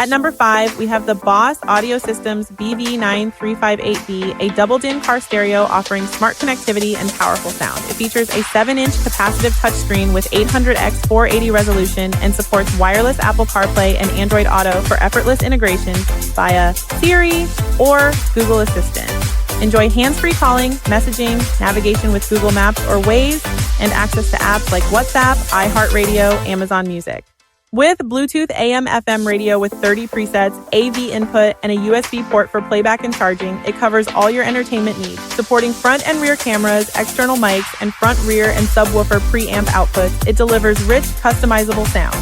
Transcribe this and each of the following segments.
At number 5, we have the Boss Audio Systems BV9358B, a double-din car stereo offering smart connectivity and powerful sound. It features a 7-inch capacitive touchscreen with 800x480 resolution and supports wireless Apple CarPlay and Android Auto for effortless integration via Siri or Google Assistant. Enjoy hands-free calling, messaging, navigation with Google Maps or Waze, and access to apps like WhatsApp, iHeartRadio, Amazon Music. With Bluetooth AM/FM radio with 30 presets, AV input, and a USB port for playback and charging, it covers all your entertainment needs, supporting front and rear cameras, external mics, and front, rear, and subwoofer preamp outputs. It delivers rich, customizable sound.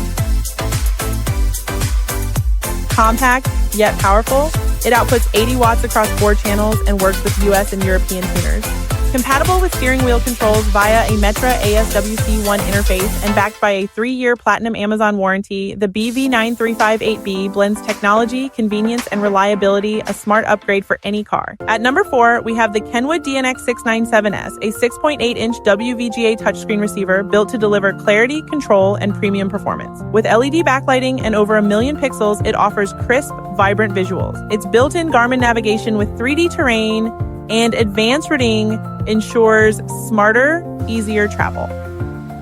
Compact, yet powerful, it outputs 80 watts across 4 channels and works with US and European tuners. Compatible with steering wheel controls via a Metra ASWC1 interface and backed by a 3-year Platinum Amazon warranty, the BV9358B blends technology, convenience, and reliability, a smart upgrade for any car. At number 4, we have the Kenwood DNX697S, a 6.8-inch WVGA touchscreen receiver built to deliver clarity, control, and premium performance. With LED backlighting and over 1 million pixels, it offers crisp, vibrant visuals. Its built-in Garmin navigation with 3D terrain and advanced routing ensures smarter, easier travel.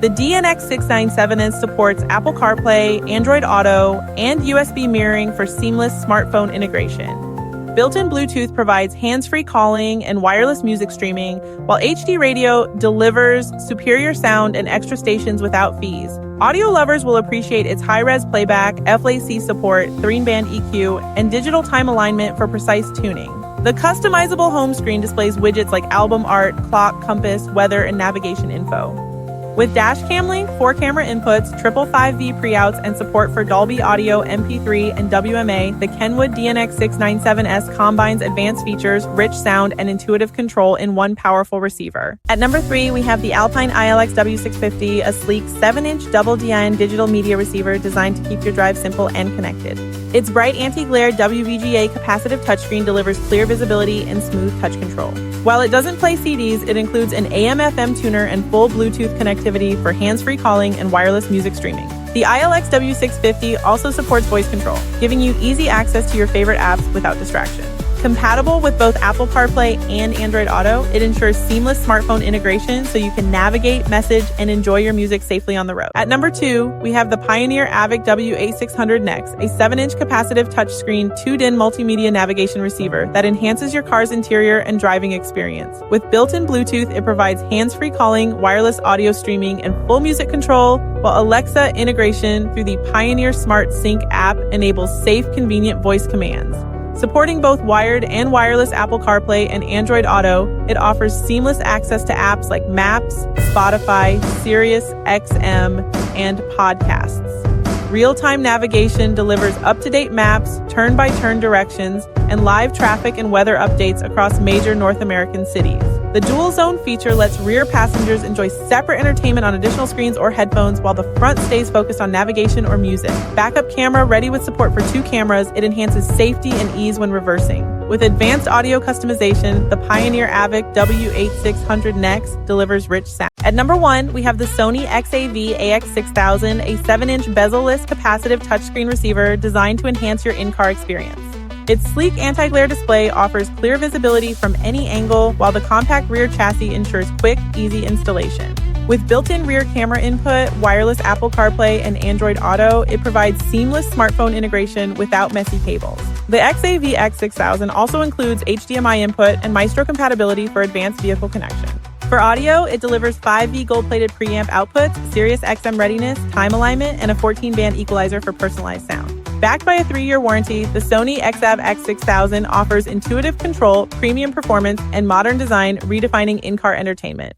The DNX697S supports Apple CarPlay, Android Auto, and USB mirroring for seamless smartphone integration. Built-in Bluetooth provides hands-free calling and wireless music streaming, while HD radio delivers superior sound and extra stations without fees. Audio lovers will appreciate its high-res playback, FLAC support, 3-band EQ, and digital time alignment for precise tuning. The customizable home screen displays widgets like album art, clock, compass, weather, and navigation info. With dash cam link, 4 camera inputs, 555V pre-outs, and support for Dolby Audio, MP3, and WMA, the Kenwood DNX697S combines advanced features, rich sound, and intuitive control in one powerful receiver. At number 3, we have the Alpine ILX-W650, a sleek 7-inch double DIN digital media receiver designed to keep your drive simple and connected. Its bright anti-glare WVGA capacitive touchscreen delivers clear visibility and smooth touch control. While it doesn't play CDs, it includes an AM/FM tuner and full Bluetooth connectivity for hands-free calling and wireless music streaming. The ILX-W650 also supports voice control, giving you easy access to your favorite apps without distraction. Compatible with both Apple CarPlay and Android Auto, it ensures seamless smartphone integration so you can navigate, message, and enjoy your music safely on the road. At number 2, we have the Pioneer AVIC-W8600X, a 7-inch capacitive touchscreen 2-DIN multimedia navigation receiver that enhances your car's interior and driving experience. With built-in Bluetooth, it provides hands-free calling, wireless audio streaming, and full music control, while Alexa integration through the Pioneer Smart Sync app enables safe, convenient voice commands. Supporting both wired and wireless Apple CarPlay and Android Auto, it offers seamless access to apps like Maps, Spotify, SiriusXM, and podcasts. Real-time navigation delivers up-to-date maps, turn-by-turn directions, and live traffic and weather updates across major North American cities. The dual zone feature lets rear passengers enjoy separate entertainment on additional screens or headphones while the front stays focused on navigation or music. Backup camera ready with support for 2 cameras, it enhances safety and ease when reversing. With advanced audio customization, the Pioneer AVIC-W8600X delivers rich sound. At number 1, we have the Sony XAV-AX6000, a 7-inch bezel-less capacitive touchscreen receiver designed to enhance your in-car experience. Its sleek anti-glare display offers clear visibility from any angle, while the compact rear chassis ensures quick, easy installation. With built-in rear camera input, wireless Apple CarPlay, and Android Auto, it provides seamless smartphone integration without messy cables. The XAV-AX6000 also includes HDMI input and Maestro compatibility for advanced vehicle connection. For audio, it delivers 5V gold-plated preamp outputs, SiriusXM readiness, time alignment, and a 14-band equalizer for personalized sound. Backed by a 3-year warranty, the Sony XAV-AX6000 offers intuitive control, premium performance, and modern design, redefining in-car entertainment.